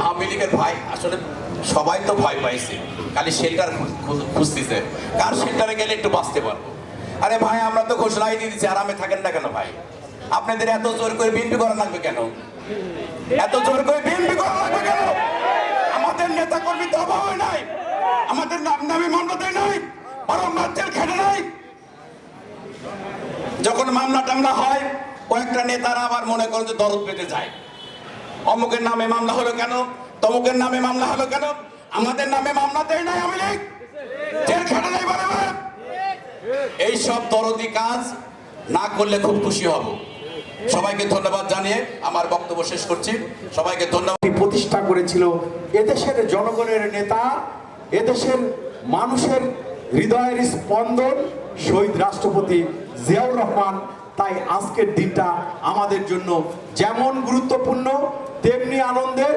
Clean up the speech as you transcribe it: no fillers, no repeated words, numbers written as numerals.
আওয়ামী লীগের ভাই আসলে সবাই তো ভয় পাইছে, খালি শেল্টার খুঁজতেছে, কার শেল্টারে গেলে একটু বাঁচতে পারবো। আরে ভাই আমরা তো ঘোষণাই দিয়ে দিচ্ছি, আরামে থাকেন না কেন ভাই? আপনাদের এত জোর করে বিএনপি করা লাগবে কেন? এত জোর করে বিএনপি করা লাগবে কেন? আমাদের নেতা কর্মী তো অভাব নাই, আমাদের নাম নামে মামলাতে নাই, বরং জেল খেটে নাই। যখন মামলা টামলা হয় কয়েকটা নেতারা আবার মনে করেন যে দরদ পেতে যায়, অমুকের নামে মামলা হলো কেন, তমুকের নামে মামলা হলো কেন? আমাদের নামে মামলাতেই নাই, আওয়ামী লীগ জেল খেটে নাই বলে। এইসব দরদি কাজ না করলে খুব খুশি হব। সবাইকে ধন্যবাদ জানিয়ে আমার বক্তব্য শেষ করছি। সবাইকে ধন্যবাদ। প্রতিষ্ঠা করেছিল এদেশের জনগণের নেতা, এদেশের মানুষের হৃদয়ের স্পন্দন শহীদ রাষ্ট্রপতি জিয়াউর রহমান। তাই আজকের দিনটা আমাদের জন্য যেমন গুরুত্বপূর্ণ তেমনি আনন্দের।